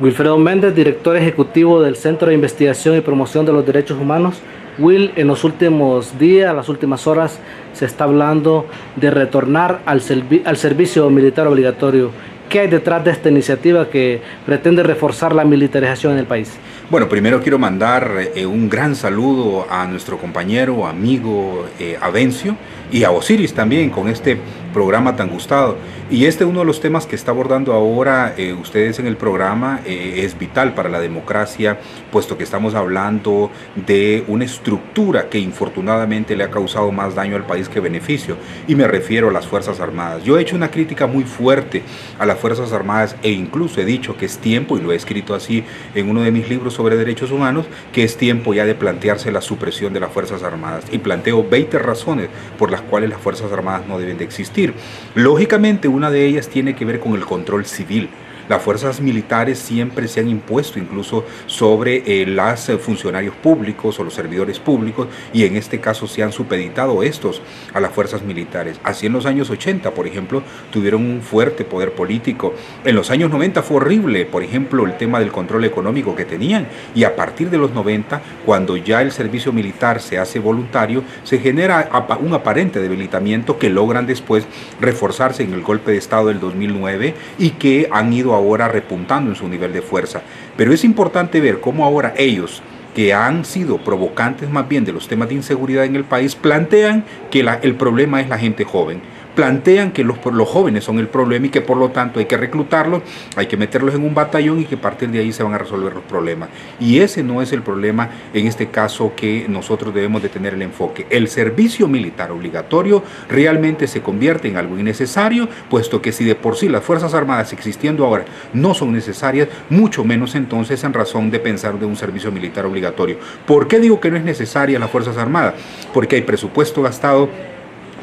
Wilfredo Méndez, director ejecutivo del Centro de Investigación y Promoción de los Derechos Humanos. Will, en los últimos días, las últimas horas, se está hablando de retornar al servicio militar obligatorio. ¿Qué hay detrás de esta iniciativa que pretende reforzar la militarización en el país? Bueno, primero quiero mandar un gran saludo a nuestro compañero, amigo Avencio, y a Osiris también con este programa tan gustado. Y uno de los temas que está abordando ahora ustedes en el programa es vital para la democracia, puesto que estamos hablando de una estructura que infortunadamente le ha causado más daño al país que beneficio, y me refiero a las Fuerzas Armadas. Yo he hecho una crítica muy fuerte a las Fuerzas Armadas e incluso he dicho que es tiempo, y lo he escrito así en uno de mis libros sobre derechos humanos, que es tiempo ya de plantearse la supresión de las Fuerzas Armadas, y planteo 20 razones por las cuales las Fuerzas Armadas no deben de existir. Lógicamente, una de ellas tiene que ver con el control civil. Las fuerzas militares siempre se han impuesto incluso sobre los funcionarios públicos o los servidores públicos, y en este caso se han supeditado estos a las fuerzas militares. Así en los años 80, por ejemplo, tuvieron un fuerte poder político. En los años 90 fue horrible, por ejemplo, el tema del control económico que tenían, y a partir de los 90, cuando ya el servicio militar se hace voluntario, se genera un aparente debilitamiento que logran después reforzarse en el golpe de Estado del 2009 y que han ido ahora repuntando en su nivel de fuerza. Pero es importante ver cómo ahora ellos, que han sido provocantes más bien de los temas de inseguridad en el país, plantean que el problema es la gente joven. Plantean que los jóvenes son el problema y que por lo tanto hay que reclutarlos, hay que meterlos en un batallón y que a partir de ahí se van a resolver los problemas. Y ese no es el problema en este caso que nosotros debemos de tener el enfoque. El servicio militar obligatorio realmente se convierte en algo innecesario, puesto que si de por sí las Fuerzas Armadas existiendo ahora no son necesarias, mucho menos entonces en razón de pensar de un servicio militar obligatorio. ¿Por qué digo que no es necesaria las Fuerzas Armadas? Porque hay presupuesto gastado,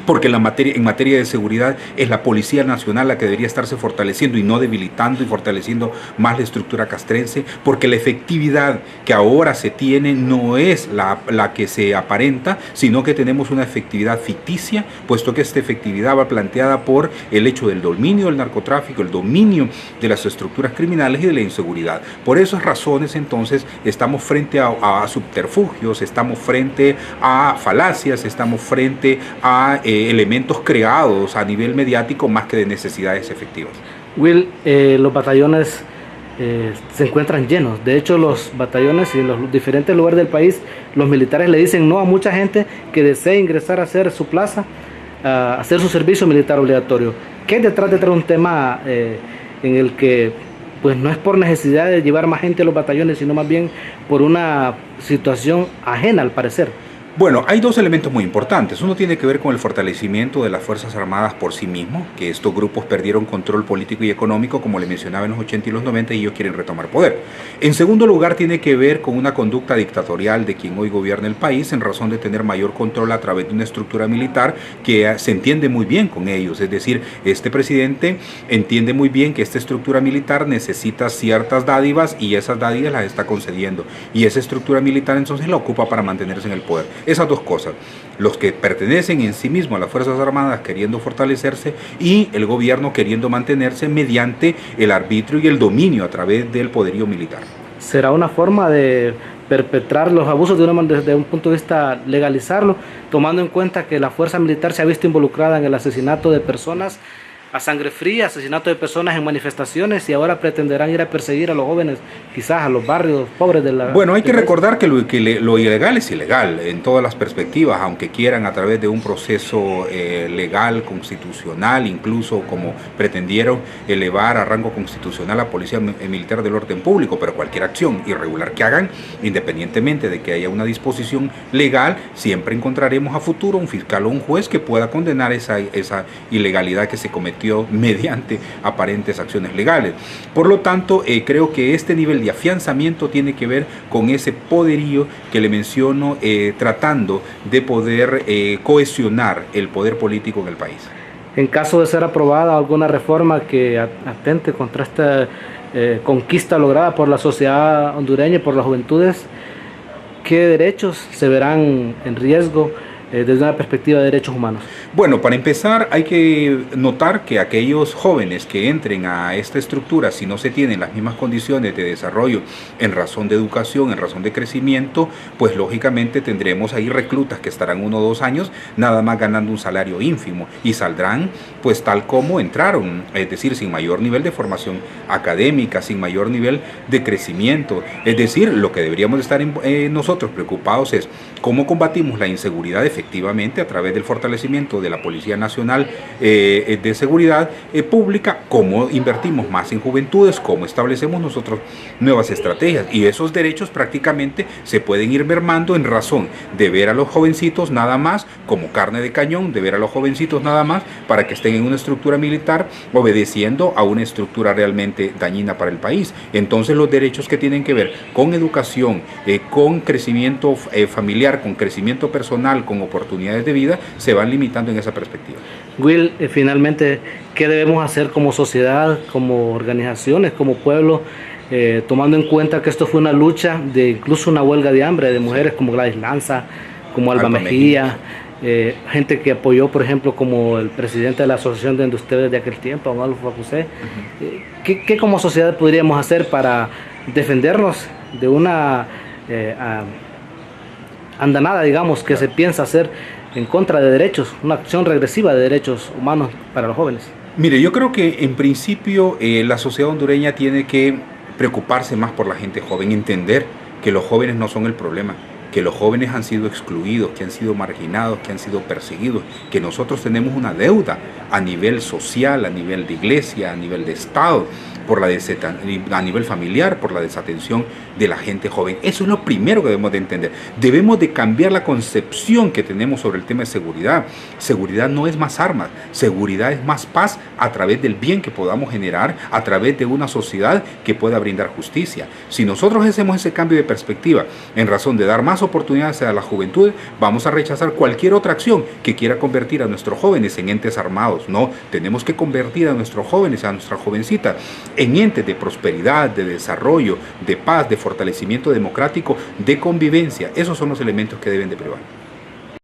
porque en materia de seguridad es la Policía Nacional la que debería estarse fortaleciendo y no debilitando y fortaleciendo más la estructura castrense, porque la efectividad que ahora se tiene no es la que se aparenta, sino que tenemos una efectividad ficticia, puesto que esta efectividad va planteada por el hecho del dominio del narcotráfico, el dominio de las estructuras criminales y de la inseguridad. Por esas razones entonces estamos frente a subterfugios, estamos frente a falacias, estamos frente a elementos creados a nivel mediático más que de necesidades efectivas. Will, los batallones se encuentran llenos. De hecho, los batallones y en los diferentes lugares del país, los militares le dicen no a mucha gente que desee ingresar a hacer su plaza, a hacer su servicio militar obligatorio. ¿Qué hay detrás de un tema en el que pues no es por necesidad de llevar más gente a los batallones, sino más bien por una situación ajena al parecer? Bueno, hay dos elementos muy importantes. Uno tiene que ver con el fortalecimiento de las Fuerzas Armadas por sí mismos, que estos grupos perdieron control político y económico, como le mencionaba, en los 80 y los 90, y ellos quieren retomar poder. En segundo lugar, tiene que ver con una conducta dictatorial de quien hoy gobierna el país, en razón de tener mayor control a través de una estructura militar que se entiende muy bien con ellos. Es decir, este presidente entiende muy bien que esta estructura militar necesita ciertas dádivas y esas dádivas las está concediendo. Y esa estructura militar entonces la ocupa para mantenerse en el poder. Esas dos cosas, los que pertenecen en sí mismos a las Fuerzas Armadas queriendo fortalecerse y el gobierno queriendo mantenerse mediante el arbitrio y el dominio a través del poderío militar. ¿Será una forma de perpetrar los abusos desde un punto de vista legalizarlo, tomando en cuenta que la fuerza militar se ha visto involucrada en el asesinato de personas a sangre fría, asesinato de personas en manifestaciones, y ahora pretenderán ir a perseguir a los jóvenes, quizás a los barrios pobres de la... Bueno, hay que recordar que lo ilegal es ilegal en todas las perspectivas, aunque quieran a través de un proceso legal, constitucional, incluso como pretendieron elevar a rango constitucional a Policía Militar del Orden Público, pero cualquier acción irregular que hagan, independientemente de que haya una disposición legal, siempre encontraremos a futuro un fiscal o un juez que pueda condenar esa ilegalidad que se cometió mediante aparentes acciones legales. Por lo tanto, creo que este nivel de afianzamiento tiene que ver con ese poderío que le menciono, tratando de poder cohesionar el poder político en el país. En caso de ser aprobada alguna reforma que atente contra esta conquista lograda por la sociedad hondureña y por las juventudes, ¿qué derechos se verán en riesgo desde una perspectiva de derechos humanos? Bueno, para empezar hay que notar que aquellos jóvenes que entren a esta estructura, si no se tienen las mismas condiciones de desarrollo en razón de educación, en razón de crecimiento, pues lógicamente tendremos ahí reclutas que estarán 1 o 2 años nada más ganando un salario ínfimo y saldrán pues tal como entraron, es decir, sin mayor nivel de formación académica, sin mayor nivel de crecimiento. Es decir, lo que deberíamos estar nosotros preocupados es cómo combatimos la inseguridad efectivamente a través del fortalecimiento de la Policía Nacional de Seguridad Pública, cómo invertimos más en juventudes, cómo establecemos nosotros nuevas estrategias, y esos derechos prácticamente se pueden ir mermando en razón de ver a los jovencitos nada más como carne de cañón, de ver a los jovencitos nada más para que estén en una estructura militar obedeciendo a una estructura realmente dañina para el país. Entonces los derechos que tienen que ver con educación, con crecimiento familiar, con crecimiento personal, con oportunidades de vida, se van limitando en esa perspectiva. Will, finalmente, ¿qué debemos hacer como sociedad, como organizaciones, como pueblo, tomando en cuenta que esto fue una lucha de incluso una huelga de hambre de mujeres como Gladys Lanza, como Alba Mejía, gente que apoyó, por ejemplo, como el presidente de la Asociación de Industriales de aquel tiempo, Adolfo José? ¿Qué como sociedad podríamos hacer para defendernos de una andanada, digamos, que se piensa hacer en contra de derechos, una acción regresiva de derechos humanos para los jóvenes? Mire, yo creo que en principio la sociedad hondureña tiene que preocuparse más por la gente joven, entender que los jóvenes no son el problema, que los jóvenes han sido excluidos, que han sido marginados, que han sido perseguidos, que nosotros tenemos una deuda a nivel social, a nivel de iglesia, a nivel de Estado, a nivel familiar, por la desatención de la gente joven. Eso es lo primero que debemos de entender. Debemos de cambiar la concepción que tenemos sobre el tema de seguridad. Seguridad no es más armas, seguridad es más paz a través del bien que podamos generar, a través de una sociedad que pueda brindar justicia. Si nosotros hacemos ese cambio de perspectiva en razón de dar más oportunidades a la juventud, vamos a rechazar cualquier otra acción que quiera convertir a nuestros jóvenes en entes armados. No, tenemos que convertir a nuestros jóvenes, a nuestras jovencitas, en entes de prosperidad, de desarrollo, de paz, de fortalecimiento democrático, de convivencia. Esos son los elementos que deben de privar.